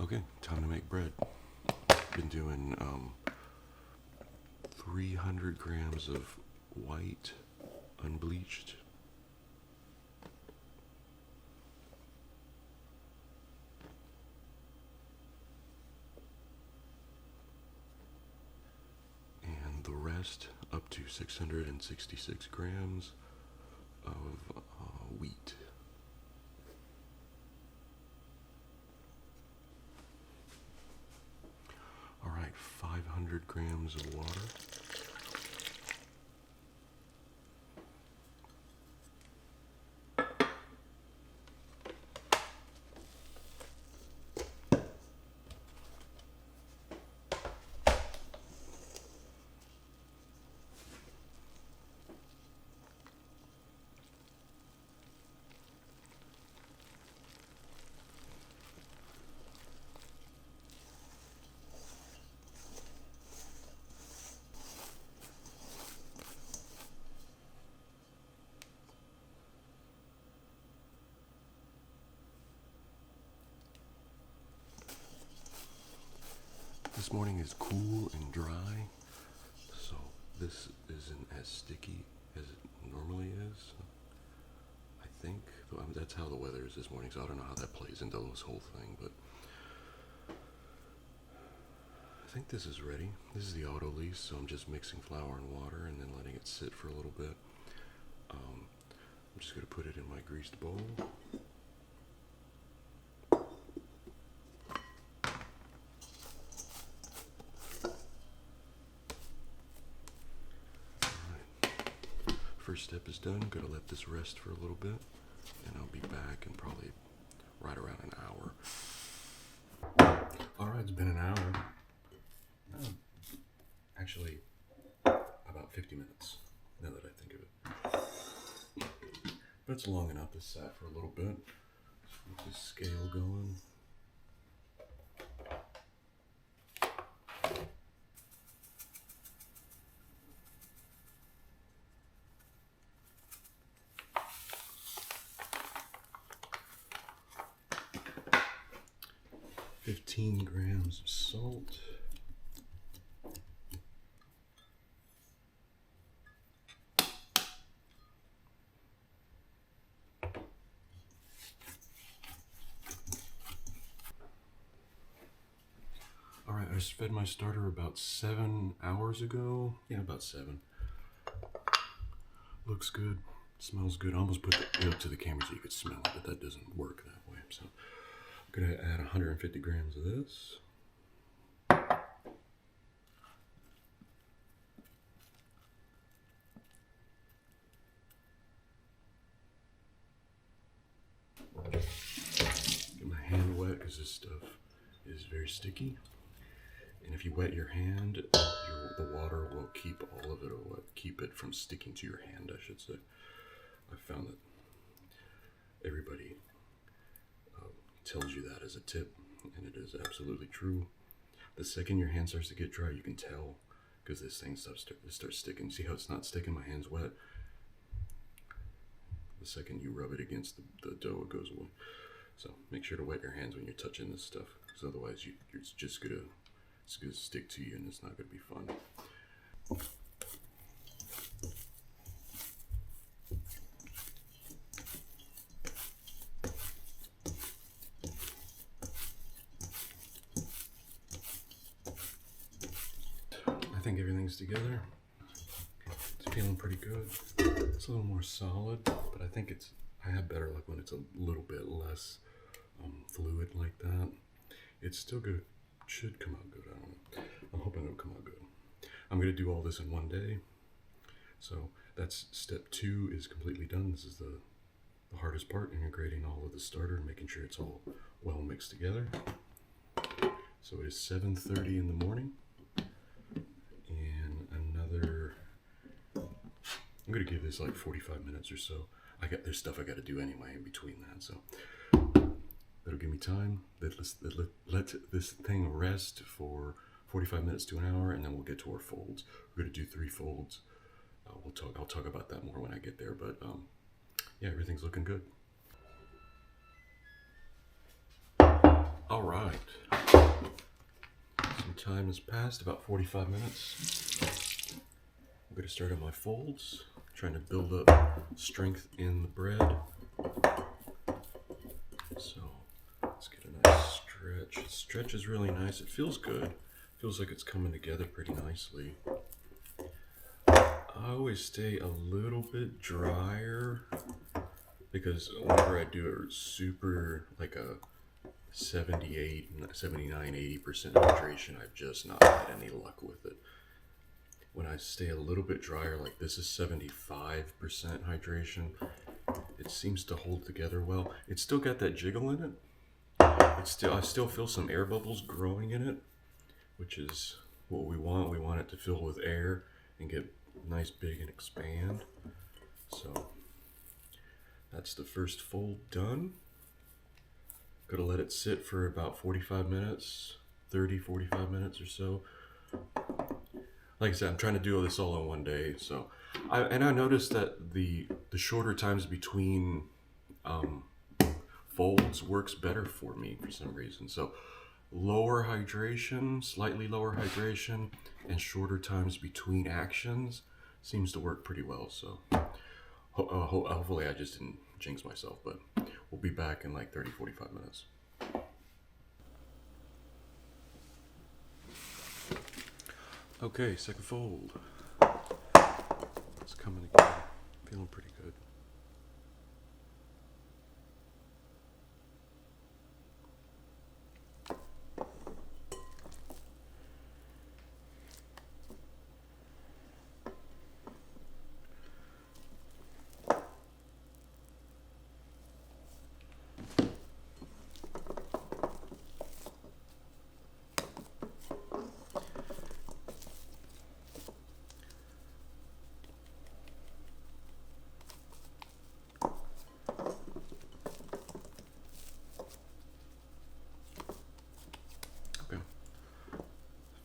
Okay, time to make bread. Been doing 300 grams of white, unbleached. And the rest up to 666 grams of wheat. All right, 500 grams of water. This morning is cool and dry, so this isn't as sticky as it normally is. I think that's how the weather is this morning, so I don't know how that plays into this whole thing, but I think this is ready. This is the auto lease, so I'm just mixing flour and water and then letting it sit for a little bit. I'm just going to put it in my greased bowl. First step is done. I'm going to let this rest for a little bit, and I'll be back in probably right around an hour. Alright, it's been an hour. Actually, about 50 minutes, now that I think of it. But it's long enough to sat for a little bit. Get this scale going. $15 grams of salt. All right, I just fed my starter about 7 hours ago. Yeah, about 7. Looks good, smells good. I almost put it up to the camera so you could smell it, but that doesn't work that way. So I'm gonna add 150 grams of this. Get my hand wet because this stuff is very sticky. And if you wet your hand, the water will keep all of it, or keep it from sticking to your hand, I should say. I found that everybody tells you that as a tip, and it is absolutely true. The second your hand starts to get dry, you can tell, because this thing starts sticking. See how it's not sticking? My hand's wet. The second you rub it against the dough, it goes away. So make sure to wet your hands when you're touching this stuff, because otherwise it's just gonna stick to you, and it's not gonna be fun. I think everything's together. It's feeling pretty good. It's a little more solid, but I think I have better luck when it's a little bit less fluid like that. It's still good. Should come out good. I don't know. I'm hoping it'll come out good. I'm gonna do all this in one day. So that's step 2 is completely done. This is the hardest part, integrating all of the starter and making sure it's all well mixed together. So it is 7:30 in the morning, and I'm gonna give this like 45 minutes or so. There's stuff I gotta do anyway in between that, so that'll give me time. Let this thing rest for 45 minutes to an hour, and then we'll get to our folds. We're gonna do 3 folds. I'll talk about that more when I get there, but yeah, everything's looking good. All right. time has passed, about 45 minutes. I'm going to start on my folds, trying to build up strength in the bread. So let's get a nice stretch. Stretch is really nice. It feels good. Feels like it's coming together pretty nicely. I always stay a little bit drier because whenever I do it super like a 78, 79, 80% hydration, I've just not had any luck with it. When I stay a little bit drier, like this is 75% hydration, it seems to hold together well. It's still got that jiggle in it. I still feel some air bubbles growing in it, which is what we want. We want it to fill with air and get nice, big, and expand. So that's the first fold done. Gonna let it sit for about 45 minutes, 30, 45 minutes or so. Like I said, I'm trying to do this all in one day. So, I noticed that the shorter times between folds works better for me for some reason. So, lower hydration, slightly lower hydration, and shorter times between actions seems to work pretty well. So, hopefully I just didn't jinx myself, but we'll be back in like 30, 45 minutes. Okay, second fold. It's coming together. Feeling pretty good.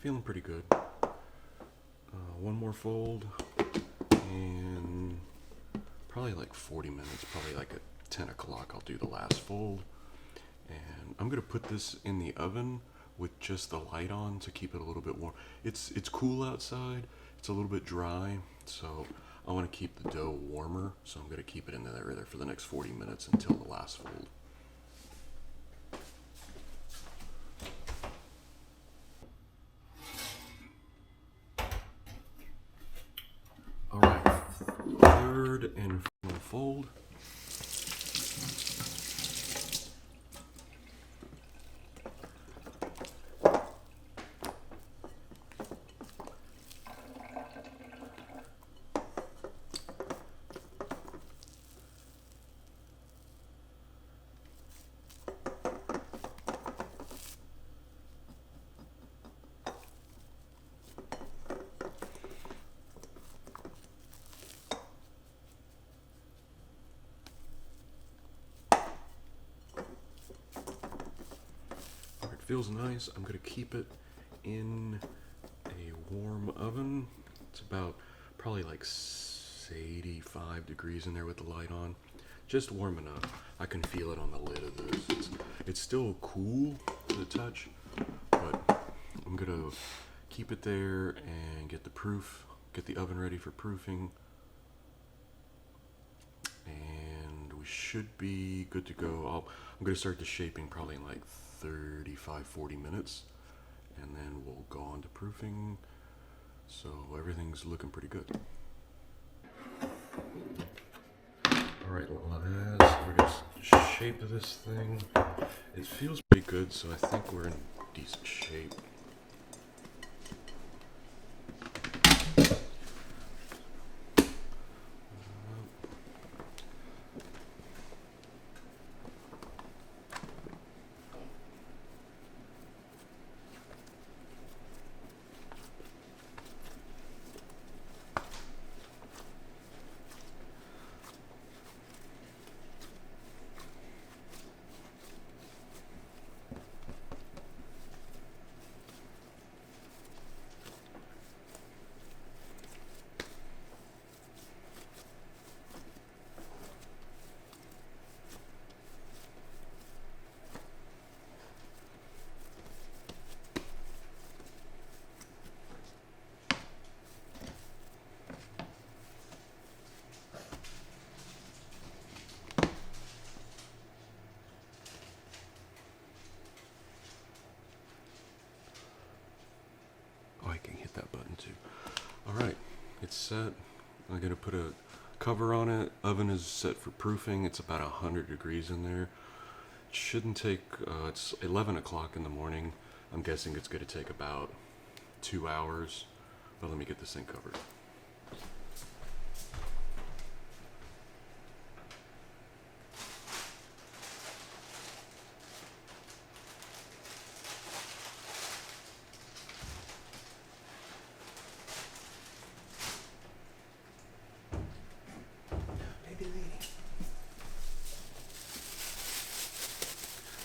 Feeling pretty good. One more fold and probably like 40 minutes, probably like at 10 o'clock I'll do the last fold. And I'm gonna put this in the oven with just the light on to keep it a little bit warm. It's cool outside, it's a little bit dry, so I wanna keep the dough warmer, so I'm gonna keep it in there for the next 40 minutes until the last fold. Alright, third and final fold. Feels nice. I'm gonna keep it in a warm oven. It's about probably like 85 degrees in there with the light on. Just warm enough. I can feel it on the lid of this. It's still cool to the touch, but I'm gonna keep it there and get the oven ready for proofing. And we should be good to go. I'm gonna start the shaping probably in like 35-40 minutes, and then we'll go on to proofing. So everything's looking pretty good. Alright, last we're gonna shape this thing. It feels pretty good, so I think we're in decent shape. liking. Hit that button too. All right, it's set. I'm gonna put a cover on it. Oven is set for proofing. It's about 100 degrees in there. It shouldn't take, it's 11 o'clock in the morning. I'm guessing it's gonna take about 2 hours, but let me get this thing covered.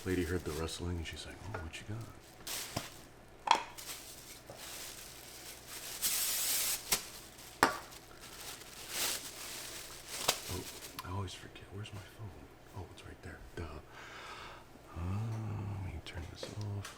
Lady heard the rustling and she's like, oh, what you got? Oh, I always forget. Where's my phone? Oh, it's right there. Duh. Let me turn this off.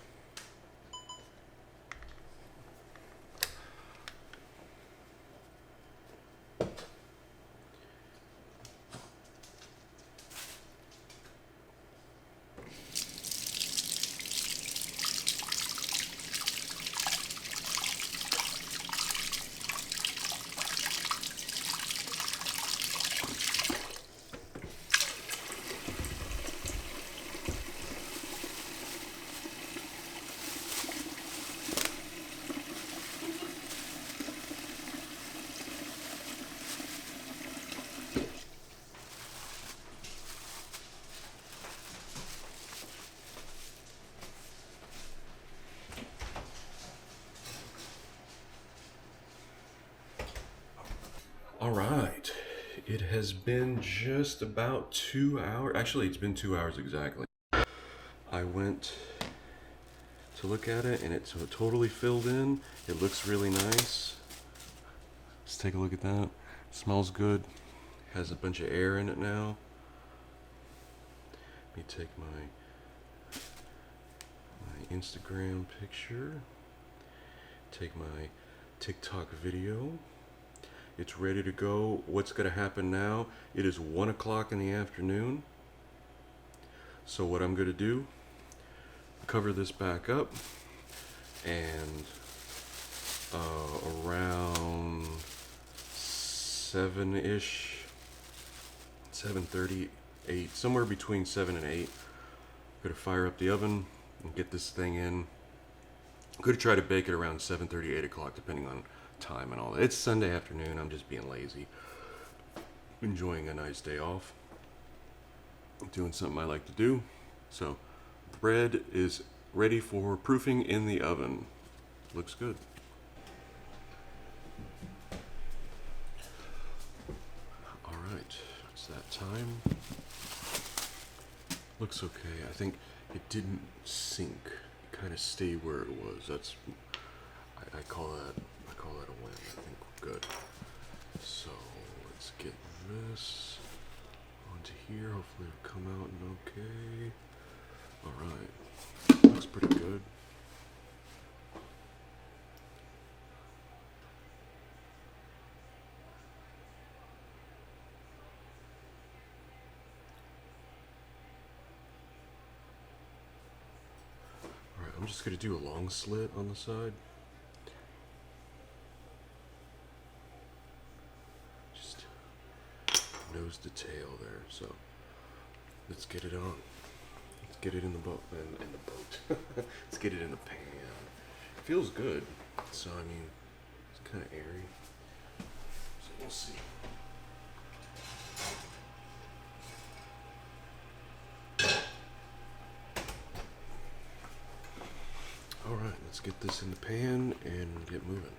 All right, it has been just about 2 hours. Actually, it's been 2 hours exactly. I went to look at it and it's totally filled in. It looks really nice. Let's take a look at that. Smells good. Has a bunch of air in it now. Let me take my Instagram picture. Take my TikTok video. It's ready to go. What's going to happen now? It is 1 o'clock in the afternoon. So what I'm going to do, cover this back up, and around 7-ish, 7:30, 8, somewhere between 7 and 8, I'm going to fire up the oven and get this thing in. I'm going to try to bake it around 7:30, 8 o'clock, depending on time and all that. It's Sunday afternoon. I'm just being lazy, enjoying a nice day off, doing something I like to do. So bread is ready for proofing in the oven. Looks good. All right, it's that time. Looks okay. I think it didn't sink. It kind of stayed where it was. That's, I call that a win. I think we're good. So let's get this onto here. Hopefully it'll come out and okay. All right, looks pretty good. All right, I'm just gonna do a long slit on the side. Nose to tail there, so let's get it on. Let's get it in the boat. In the boat. Let's get it in the pan. It feels good. So I mean, it's kind of airy. So we'll see. All right, let's get this in the pan and get moving.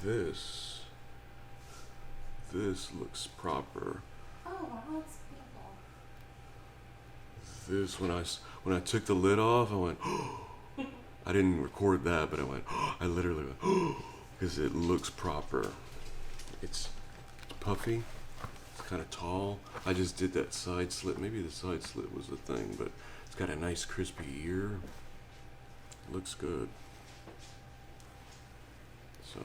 this looks proper. Oh, wow, that's beautiful. This, when I took the lid off, I went, I didn't record that, but I went, I literally went, because it looks proper. It's puffy, it's kind of tall. I just did that side slit. Maybe the side slit was the thing, but it's got a nice crispy ear. It looks good. So,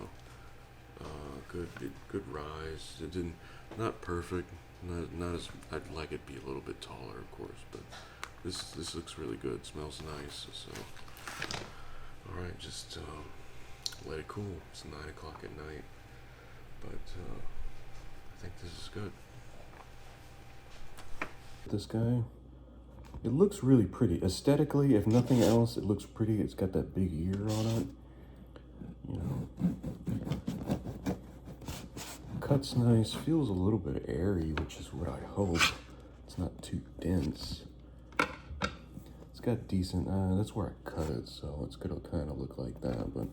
good rise. It didn't, not perfect, not as, I'd like it to be a little bit taller, of course, but this looks really good. Smells nice. So, all right, just let it cool. It's 9 o'clock at night, but I think this is good. This guy, it looks really pretty. Aesthetically, if nothing else, it looks pretty. It's got that big ear on it. You know, cuts nice, feels a little bit airy, which is what I hope. It's not too dense. It's got decent, that's where I cut it, so it's gonna kind of look like that, but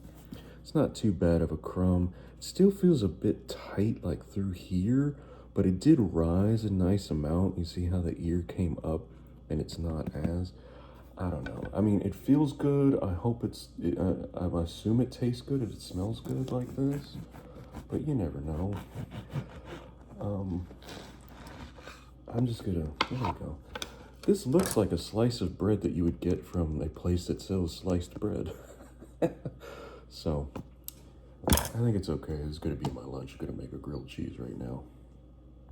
it's not too bad of a crumb. It still feels a bit tight, like through here, but it did rise a nice amount. You see how the ear came up, and it's not as, I don't know. I mean, it feels good. I hope I assume it tastes good if it smells good like this, but you never know. I'm just gonna, there we go. This looks like a slice of bread that you would get from a place that sells sliced bread. So, I think it's okay. It's gonna be my lunch. I'm gonna make a grilled cheese right now.